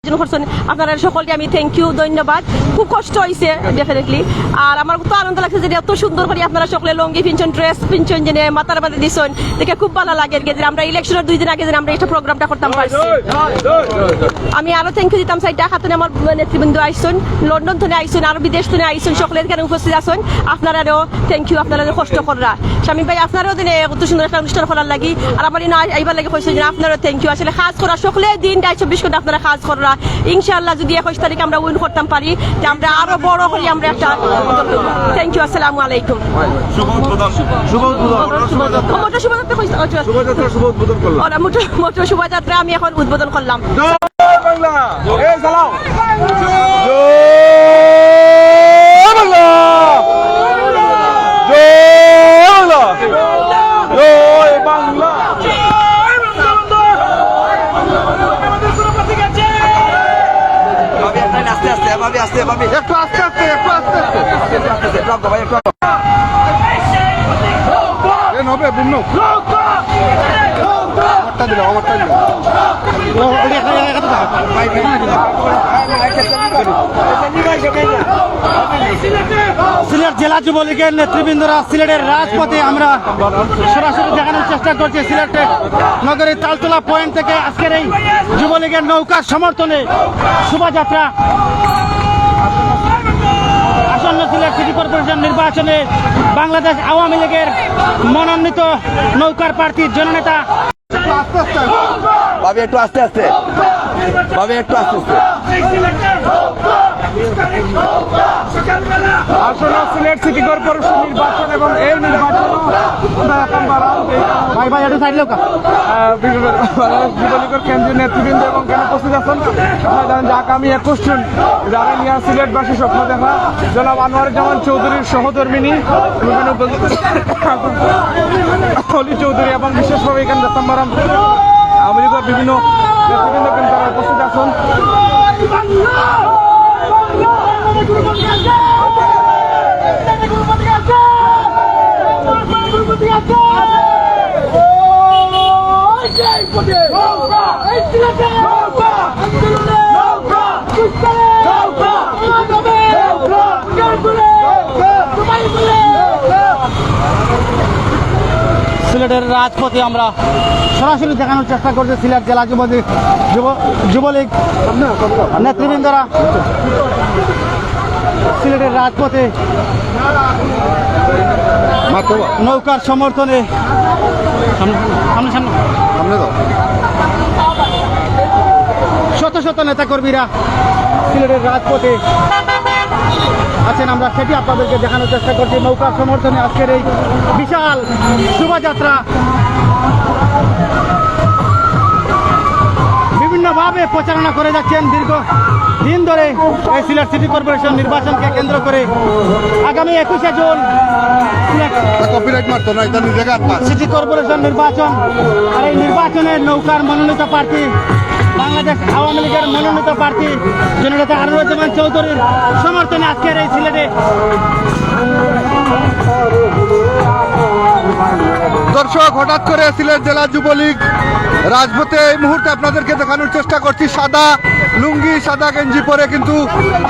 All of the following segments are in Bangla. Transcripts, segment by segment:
আপনারা সকলকে আমি থ্যাংক ইউ, ধন্যবাদ। খুব কষ্ট হয়েছে ডেফিনেটলি, আর আমার তো আনন্দ লাগছে যে এত সুন্দর করে আপনারা সকলে লঙ্গি পিনছেন, ড্রেস পিনছেন, যে মাথার মাঝে দিচ্ছেন, দেখে খুব ভালো লাগে। যে আমরা ইলেকশনের 2 দিন আগে যে আমরা একটা প্রোগ্রামটা করতাম পারছি। আমি আরো থ্যাংক ইউ দিতাম চাই ঢাকা থেকে আমার নেতৃবৃন্দ আইসুন, লন্ডন থেকে আইসুন, আর বিদেশ থেকে আইসুন, সকলে এখানে উপস্থিত আছেন। আপনারাও থ্যাংক ইউ, আপনারা কষ্ট করা স্বামী ভাই, আপনারাও দিনে কত সুন্দর একটা অনুষ্ঠান করার লাগি, আর আমার এইবার লাগে কইছেন যে আপনারও থ্যাংক ইউ। আসলে কাজ করা সকলে দিন 24 ঘন্টা আপনারা কাজ করা। ইনশাআল্লাহ যদি 21 তারিখে আমরা উইন করতাম পারি, যে আমরা আরো বড় করে আমরা একটা থ্যাংক ইউ। আসসালামু আলাইকুম। শোভাযাত্রা আমি এখন উদ্বোধন করলাম। সিলেট জেলা যুবলীগের নেতৃবৃন্দরা সিলেটের রাজপথে আমরা সরাসরি দেখানোর চেষ্টা করছি। সিলেটের নগরীর তালতলা পয়েন্ট থেকে আজকের এই যুবলীগের নৌকার সমর্থনে শোভাযাত্রা। আসন্ন সিলেট সিটি কর্পোরেশন নির্বাচনে বাংলাদেশ আওয়ামী লীগের মনোনীত নৌকার প্রার্থী জননেতা ভাবি একটু আস্তে আস্তে, ভাবি একটু আস্তে আস্তে। আসন্ন সিলেট সিটি কর্পোরেশন নির্বাচন এবং এই নির্বাচন যুবলীগের কেন্দ্রীয় নেতৃবৃন্দ এবং কেন উপস্থিত আছেন আপনারা জানেন যে আগামী 21 জুন যারা নিয়ে সিলেটবাসী স্বপ্ন দেখা জনাব আনোয়ারুজ্জামান চৌধুরীর সহধর্মিনী অলি চৌধুরী এবং বিশেষভাবে এখানে রাস্তাম্বারাম আওয়ামী লীগের বিভিন্ন নেতৃবৃন্দ কিন্তু তারা উপস্থিত আছেন। সিলেটের রাজপথে আমরা সরাসরি দেখানোর চেষ্টা করছি। সিলেট জেলা যুবলীগ নেতৃবৃন্দরা সিলেটের রাজপথে নৌকার সমর্থনে শত শত নেতাকর্মীরা সিলেটের রাজপথে আছেন। আমরা সেটি আপনাদেরকে দেখানোর চেষ্টা করছি। নৌকার সমর্থনে আজকের এই বিশাল শোভাযাত্রা বিভিন্নভাবে প্রচারণা করে যাচ্ছেন দীর্ঘ দিন ধরে এই সিলেট সিটি কর্পোরেশন নির্বাচনকে কেন্দ্র করে। আগামী 21শে জুন সিটি কর্পোরেশন নির্বাচন, আর এই নির্বাচনের নৌকার মনোনীত প্রার্থী বাংলাদেশ আওয়ামী লীগের মনোনীত প্রার্থী জননেতা আনোয়ারুজ্জামান চৌধুরীর সমর্থনে আজকের এই সিলেটে। দর্শক, হঠাৎ করে সিলেট জেলা যুবলীগ রাজপথে এই মুহূর্তে আপনাদেরকে দেখানোর চেষ্টা করছি। সাদা লুঙ্গি, সাদা গেঞ্জি পরে কিন্তু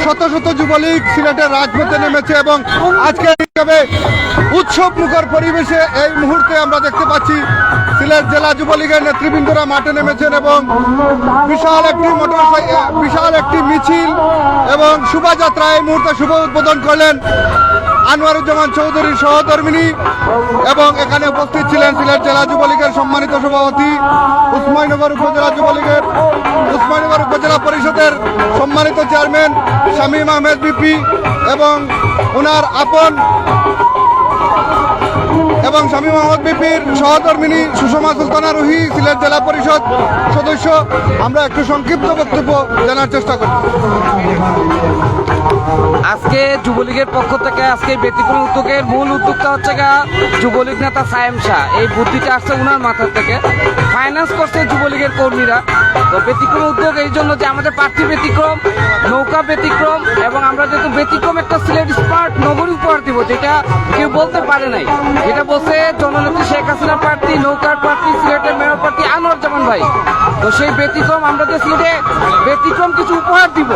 শত শত যুবলীগ সিলেটের রাজপথে নেমেছে এবং আজকে উৎসব মুখর পরিবেশে এই মুহূর্তে আমরা দেখতে পাচ্ছি সিলেট জেলা যুবলীগের নেতৃবৃন্দরা মাঠে নেমেছেন এবং বিশাল একটি মিছিল এবং শোভাযাত্রা এই মুহূর্তে শুভ উদ্বোধন করলেন আনোয়ারুজ্জামান চৌধুরীর সহধর্মিনী। এবং এখানে উপস্থিত ছিলেন সিলেট জেলা যুবলীগের সম্মানিত সভাপতি, উসমানীনগর উপজেলা পরিষদের সম্মানিত চেয়ারম্যান শামীম আহমেদ বিপি এবং ওনার আপন এবং শামীম আহমেদ বিপির সহধর্মিনী সুষমা সুলতানা রুহি, সিলেট জেলা পরিষদ সদস্য। আমরা একটু সংক্ষিপ্ত বক্তব্য জানার চেষ্টা করি। আজকে যুবলীগের পক্ষ থেকে আজকে ব্যতিক্রম উদ্যোগের মূল উদ্যোক্তা হচ্ছে যুবলীগ নেতা সায়েম শাহ। এই বুদ্ধিটা আসছে উনার মাথার থেকে, ফাইন্যান্স করছে যুবলীগের কর্মীরা। তো ব্যতিক্রম উদ্যোগ এই জন্য যে আমাদের প্রার্থী ব্যতিক্রম, নৌকা ব্যতিক্রম, এবং আমরা যেহেতু ব্যতিক্রম একটা সিলেট স্মার্ট নগরী উপহার দিব যেটা কেউ বলতে পারে নাই। এটা বলছে জননেত্রী শেখ হাসিনা প্রার্থী, নৌকার প্রার্থী, সিলেটের মেয়র প্রার্থী আনোয়ারুজ্জামান ভাই। তো সেই ব্যতিক্রম আমরা যে সিলেটে ব্যতিক্রম কিছু উপহার দিব,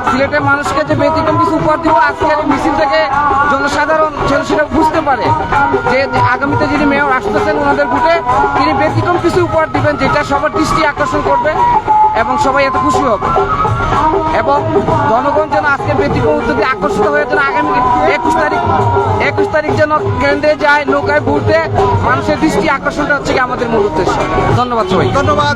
সিলেটের মানুষকে যে ব্যতিক্রম কিছু উপহার দিব, আজকের এই মিছিল থেকে জনসাধারণ যেন সেটা বুঝতে পারে যে আগামীতে যিনি মেয়র আসতেছেন ওনাদের ভোটে তিনি ব্যতিক্রম কিছু উপহার দিবেন, যেটা সবার দৃষ্টি আকর্ষণ করবে এবং সবাই এত খুশি হবে। এবং জনগণ যেন আজকের ব্যতিক্রম উদ্যোগে আকর্ষিত হয়ে যেন আগামী 21 তারিখ যেন কেন্দ্রে যায় নৌকায় ভোট দেয়, মানুষের দৃষ্টি আকর্ষণটা হচ্ছে কি আমাদের মূল উদ্দেশ্য। ধন্যবাদ সবাই। ধন্যবাদ।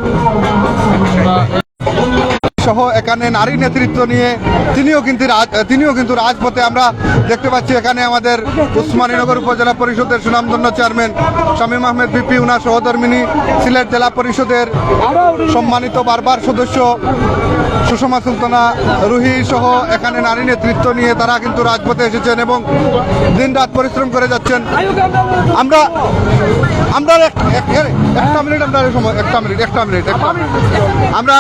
সহ এখানে নারী নেতৃত্ব নিয়ে তিনিও কিন্তু রাজপথে আমরা দেখতে পাচ্ছি। এখানে আমাদের উসমানীনগর উপজেলা পরিষদের সুনামধন্য চেয়ারম্যান শামীম আহমেদ বিপি, উনার সহধর্মিনী সিলেট জেলা পরিষদের সম্মানিত বারবার সদস্য সুষমা সুলতানা রুহি সহ এখানে নারী নেতৃত্ব নিয়ে তারা কিন্তু রাজপথে এসেছেন এবং দিন রাত পরিশ্রম করে যাচ্ছেন। আমরা আমরা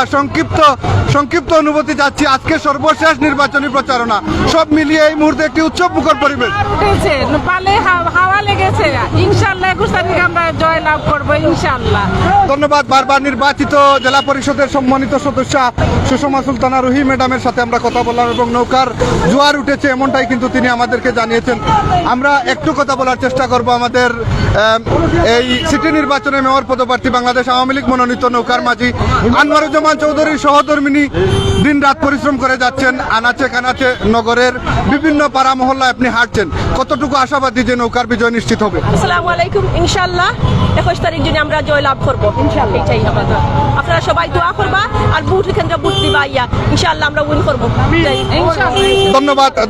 সংক্ষিপ্ত অনুভূতি যাচ্ছি। আজকে সর্বশেষ নির্বাচনী প্রচারণা, সব মিলিয়ে এই মুহূর্তে একটি উৎসব মুখর পরিবেশ। পালে হাওয়া লেগেছে, ইনশাআল্লাহ 21 তারিখে আমরা জয় লাভ করবো ইনশাআল্লাহ। ধন্যবাদ। বারবার নির্বাচিত জেলা পরিষদের সম্মানিত সদস্য সুষমা সুলতানা রুহি ম্যাডামের সাথে আমরা কথা বললাম এবং নৌকার জোয়ার উঠেছে এমনটাই কিন্তু তিনি আমাদেরকে জানিয়েছেন। আমরা একটু কথা বলার চেষ্টা করব। আমাদের এই সিটি নির্বাচনে মেয়র পদপ্রার্থী বাংলাদেশ আওয়ামী লীগ মনোনীত নৌকার মাঝি আনোয়ারুজ্জামান চৌধুরীর সহধর্মিনী দিন রাত পরিশ্রম করে যাচ্ছেন। আনাচে কানাচে নগরের বিভিন্ন পাড়া মহল্লায় আপনি হাঁটছেন, কতটুকু আশাবাদী যে নৌকার বিজয় নিশ্চিত হবে? আসসালামু আলাইকুম। ইনশাআল্লাহ 21 তারিখ জন্য আমরা জয় লাভ করবো ইনশাআল্লাহ। এটাই আমাদের, আপনারা সবাই দোয়া করবা আর বুট কেন্দ্রে বুট দিবা, ইনশাআল্লাহ আমরা উইন করবো।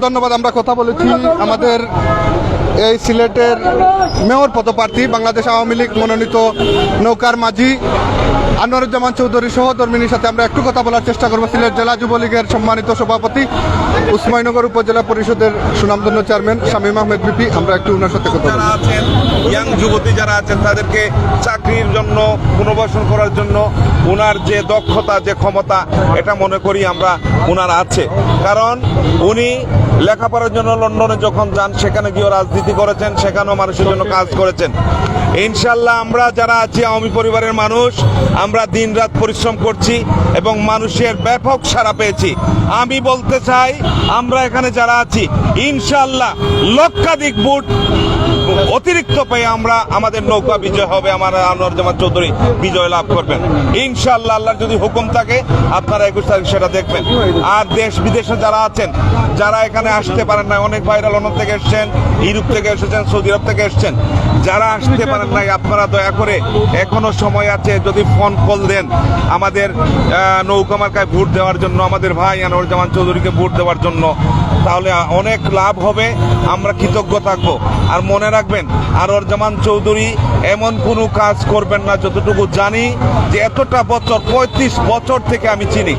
ধন্যবাদ। আমরা কথা বলেছি আমাদের এই সিলেটের মেয়র পদপ্রার্থী বাংলাদেশ আওয়ামী লীগ মনোনীত নৌকার মাঝি আনোয়ারুজ্জামান চৌধুরী সহধর্মিনীর সাথে আমরা একটু কথা বলার চেষ্টা করবো। সিলেট জেলা যুবলীগের সম্মানিত সভাপতি, উসমানীনগর উপজেলা পরিষদের সুনামধন্য চেয়ারম্যান শামীম আহমেদ বিপি, আমরা একটু ওনার সাথে কথা বলবো। আছেন ইয়াং যুবতী যারা আছেন তাদেরকে চাকরির জন্য পুনর্বাসন করার জন্য ওনার যে দক্ষতা, যে ক্ষমতা, এটা মনে করি আমরা ওনার আছে। কারণ উনি লেখাপড়ার জন্য লন্ডনে যখন যান সেখানে গিয়ে রাজনীতি করেছেন, সেখানেও মানুষের জন্য কাজ করেছেন। ইনশাল্লাহ আমরা যারা আছি আওয়ামী পরিবারের মানুষ, আমরা দিন রাত পরিশ্রম করছি এবং মানুষের ব্যাপক সাড়া পেয়েছি। আমি বলতে চাই আমরা এখানে যারা আছি ইনশাল্লাহ লক্ষাধিক ভোট অতিরিক্ত পেয়ে আমরা আমাদের নৌকা বিজয় হবে, আমার আনোয়ারুজ্জামান চৌধুরী বিজয় লাভ করবেন ইনশাল্লাহ। আল্লাহর যদি হুকুম থাকে আপনারা 21 তারিখ সেটা দেখবেন। আর দেশ বিদেশে যারা আছেন, যারা এখানে আসতে পারেন না, অনেক ভাইরা লন্ডন থেকে এসছেন, ইউরোপ থেকে এসেছেন, সৌদি আরব থেকে এসছেন, যারা আসতে পারেন নাই আপনারা দয়া করে এখনো সময় আছে, যদি ফোন কল দেন আমাদের নৌকা মার্কায় ভোট দেওয়ার জন্য, আমাদের ভাই আনোয়ারুজ্জামান চৌধুরীকে ভোট দেওয়ার জন্য, তাহলে অনেক লাভ হবে, আমরা কৃতজ্ঞ থাকবো। আর মনে রাখবেন আনোয়ারুজ্জামান চৌধুরী এমন কোনো কাজ করবেন না, যতটুকু জানি যে এতটা বছর 35 বছর থেকে আমি চিনি,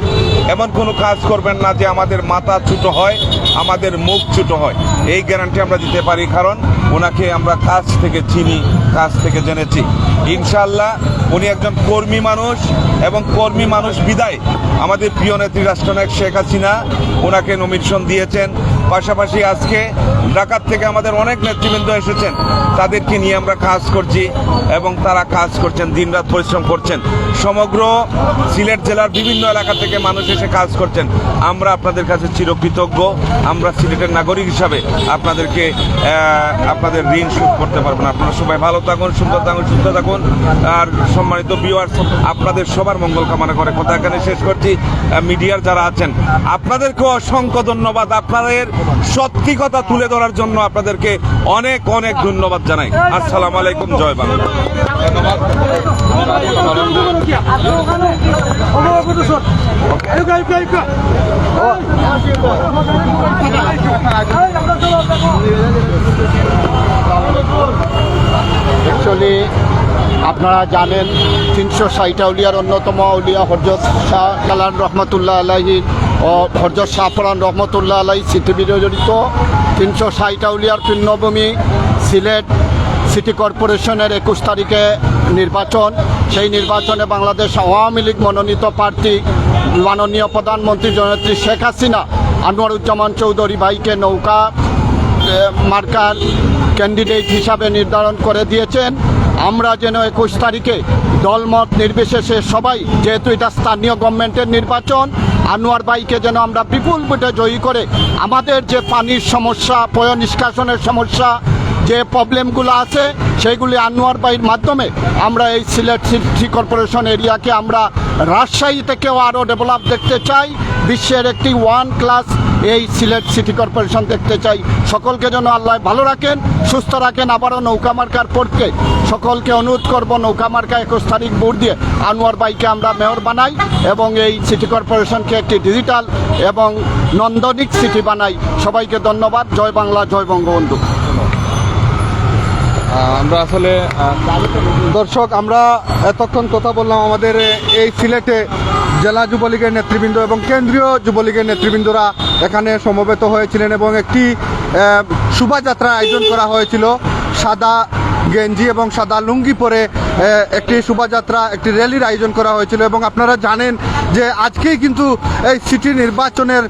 এমন কোনো কাজ করবেন না যে আমাদের মাথা ছোট হয়, আমাদের মুখ ছোট হয়। এই গ্যারান্টি আমরা দিতে পারি, কারণ ওনাকে আমরা কাছ থেকে চিনি, কাছ থেকে জেনেছি। ইনশাআল্লাহ উনি একজন কর্মী মানুষ এবং কর্মী মানুষ বিদায় আমাদের প্রিয় নেত্রী রাষ্ট্রনায়ক শেখ হাসিনা ওনাকে নমিনেশন দিয়েছেন। পাশাপাশি আজকে ঢাকার থেকে আমাদের অনেক নেতৃবৃন্দ এসেছেন, তাদেরকে নিয়ে আমরা কাজ করছি এবং তারা কাজ করছেন, দিনরাত পরিশ্রম করছেন। সমগ্র সিলেট জেলার বিভিন্ন এলাকা থেকে মানুষ এসে কাজ করছেন। আমরা আপনাদের কাছে চিরকৃতজ্ঞ। আমরা সিলেটের নাগরিক হিসাবে আপনাদেরকে আপনাদের ঋণ শোধ করতে পারবো না। আপনারা সবাই ভালো থাকুন, সুন্দর থাকুন, সুস্থ থাকুন। আর সম্মানিত ভিউয়ার্স, আপনাদের সবার মঙ্গল কামনা করে কথা এখানে শেষ করছি। মিডিয়ার যারা আছেন আপনাদেরকে অসংখ্য ধন্যবাদ। আপনাদের সত্যি কথা তুলে ধরার জন্য আপনাদেরকে অনেক অনেক ধন্যবাদ জানাই। আসসালামু আলাইকুম, জয় বাংলা। অ্যাকচুয়ালি আপনারা জানেন 360 আউলিয়ার অন্যতম আউলিয়া হযরত শাহ কালাম রহমতুল্লাহ আলাইহি ও হযরত শাহ ফরান রহমতুল্লাহ আলাইহি স্মৃতি বিজড়িত 360 আউলিয়ার পুণ্যভূমি সিলেট সিটি কর্পোরেশনের 21 তারিখে নির্বাচন। সেই নির্বাচনে বাংলাদেশ আওয়ামী লীগ মনোনীত প্রার্থী মাননীয় প্রধানমন্ত্রী জননেত্রী শেখ হাসিনা আনোয়ারুজ্জামান চৌধুরী ভাইকে নৌকা মার্কার ক্যান্ডিডেট হিসাবে নির্ধারণ করে দিয়েছেন। আমরা যেন 21 তারিখে দলমত নির্বিশেষে সবাই, যেহেতু এটা স্থানীয় গভর্নমেন্টের নির্বাচন, আনোয়ার ভাইকে যেন আমরা বিপুল ভোটে জয়ী করে আমাদের যে পানির সমস্যা, পয় নিষ্কাশনের সমস্যা, যে প্রবলেমগুলো আছে সেইগুলি আনোয়ার ভাইয়ের মাধ্যমে আমরা এই সিলেট সিটি কর্পোরেশন এরিয়াকে আমরা রাজশাহী থেকেও আরও ডেভেলপ দেখতে চাই। বিশ্বের একটি ওয়ান ক্লাস এই সিলেট সিটি কর্পোরেশন দেখতে চাই। সকলকে যেন আল্লাহ ভালো রাখেন, সুস্থ রাখেন। আবারও নৌকা মার্কার পড়তে সকলকে অনুরোধ করব, নৌকা মার্কা 21 তারিখ ভোট দিয়ে আনোয়ার ভাইকে আমরা মেয়র বানাই এবং এই সিটি কর্পোরেশনকে একটি ডিজিটাল এবং নন্দনিক সিটি বানাই। সবাইকে ধন্যবাদ। জয় বাংলা, জয় বঙ্গবন্ধু। আমরা আসলে দর্শক, আমরা এতক্ষণ কথা বললাম আমাদের এই সিলেটে জেলা যুবলীগের নেতৃবৃন্দ এবং কেন্দ্রীয় যুবলীগের নেতৃবৃন্দরা এখানে সমবেত হয়েছিলেন এবং একটি শোভাযাত্রার আয়োজন করা হয়েছিল। সাদা গেঞ্জি এবং সাদা লুঙ্গি পরে একটি শোভাযাত্রা, একটি র্যালির আয়োজন করা হয়েছিল। এবং আপনারা জানেন যে আজকেই কিন্তু এই সিটি নির্বাচনের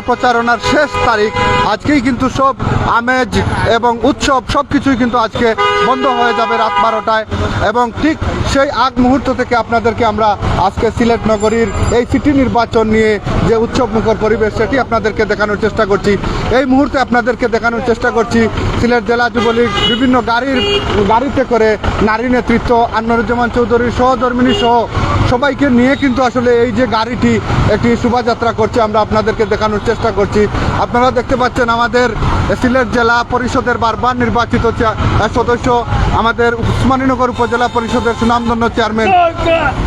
প্রচারণার শেষ তারিখ। আজকেই কিন্তু সব আমেজ এবং উৎসব সব কিছুই কিন্তু আজকে বন্ধ হয়ে যাবে রাত 12টায়। এবং ঠিক সেই আগ মুহূর্ত থেকে আপনাদেরকে আমরা আজকে সিলেট নগরীর এই সিটি নির্বাচন নিয়ে যে উৎসবমুখর পরিবেশ সেটি আপনাদেরকে দেখানোর চেষ্টা করছি। এই মুহূর্তে আপনাদেরকে দেখানোর চেষ্টা করছি সিলেট জেলা যুবলীগ বিভিন্ন গাড়িতে করে নারী নেতৃত্ব, আনোয়ারুজ্জামান চৌধুরীর সহধর্মিনী সহ সবাইকে নিয়ে কিন্তু আসলে এই যে গাড়িটি একটি শোভাযাত্রা করছে আমরা আপনাদেরকে দেখানোর চেষ্টা করছি। আপনারা দেখতে পাচ্ছেন আমাদের সিলেট জেলা পরিষদের বারবার নির্বাচিত সদস্য, আমাদের উসমানীনগর উপজেলা পরিষদের সুনামধন্য চেয়ারম্যান,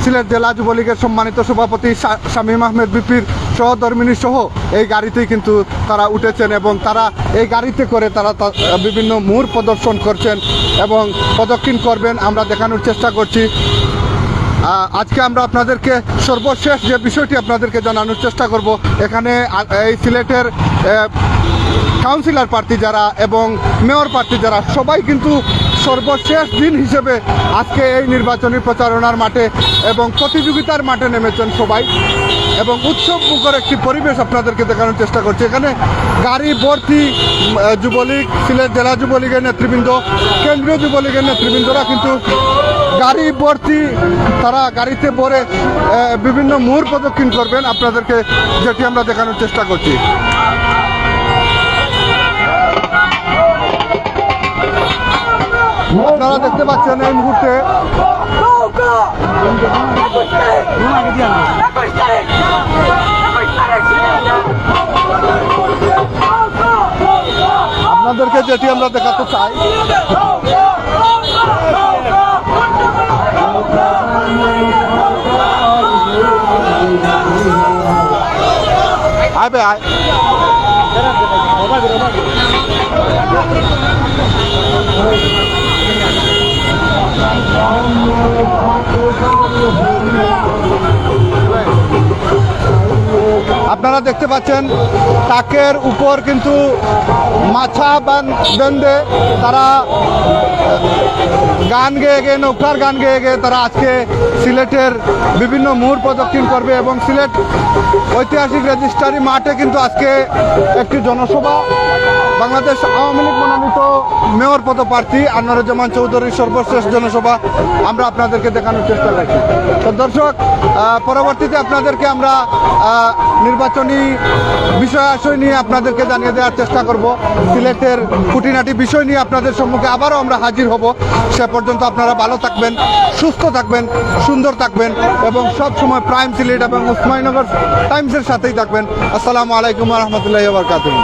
সিলেট জেলা যুবলীগের সম্মানিত সভাপতি শামীম আহমেদ বিপির সহধর্মিনী সহ এই গাড়িতেই কিন্তু তারা উঠেছেন এবং তারা এই গাড়িতে করে তারা বিভিন্ন মোড় প্রদর্শন করছেন এবং প্রদক্ষিণ করবেন। আমরা দেখানোর চেষ্টা করছি। আজকে আমরা আপনাদেরকে সর্বশেষ যে বিষয়টি আপনাদেরকে জানানোর চেষ্টা করব, এখানে এই সিলেটের কাউন্সিলর প্রার্থী যারা এবং মেয়র প্রার্থী যারা সবাই কিন্তু সর্বশেষ দিন হিসেবে আজকে এই নির্বাচনী প্রচারণার মাঠে এবং প্রতিযোগিতার মাঠে নেমেছেন সবাই এবং উৎসবমুখর একটি পরিবেশ আপনাদেরকে দেখানোর চেষ্টা করছে। এখানে গাড়ি ভর্তি যুবলীগ, সিলেট জেলা যুবলীগের নেতৃবৃন্দ, কেন্দ্রীয় যুবলীগের নেতৃবৃন্দরা কিন্তু গাড়ি ভর্তি, তারা গাড়িতে ভরে বিভিন্ন মোড় প্রদক্ষিণ করবেন আপনাদেরকে, যেটি আমরা দেখানোর চেষ্টা করছি। আপনারা দেখতে পাচ্ছেন এই মুহূর্তে আপনাদেরকে যেটি আমরা দেখাতে চাই, আয় আয় আপনারা দেখতে পাচ্ছেন তাকের উপর কিন্তু মাছা বেঁধে তারা গান গেয়ে গিয়ে, নৌকার গান গেয়ে গিয়ে তারা আজকে সিলেটের বিভিন্ন মোড় প্রদক্ষিণ করবে এবং সিলেট ঐতিহাসিক রেজিস্ট্রারি মাঠে কিন্তু আজকে একটি জনসভা, বাংলাদেশ আওয়ামী লীগ মনোনীত মেয়র পদপ্রার্থী আনোয়ারুজ্জামান চৌধুরীর সর্বশেষ জনসভা আমরা আপনাদেরকে দেখানোর চেষ্টা করছি। তো দর্শক, পরবর্তীতে আপনাদেরকে আমরা নির্বাচনী বিষয় আশয় নিয়ে আপনাদেরকে জানিয়ে দেওয়ার চেষ্টা করব। সিলেটের খুঁটিনাটি বিষয় নিয়ে আপনাদের সম্মুখে আবারও আমরা হাজির হব। সে পর্যন্ত আপনারা ভালো থাকবেন, সুস্থ থাকবেন, সুন্দর থাকবেন এবং সব সময় প্রাইম সিলেট এবং উসমানীনগর টাইমসের সাথেই থাকবেন। আসসালামু আলাইকুম ওয়া রাহমাতুল্লাহি ওয়া বারাকাতুহু।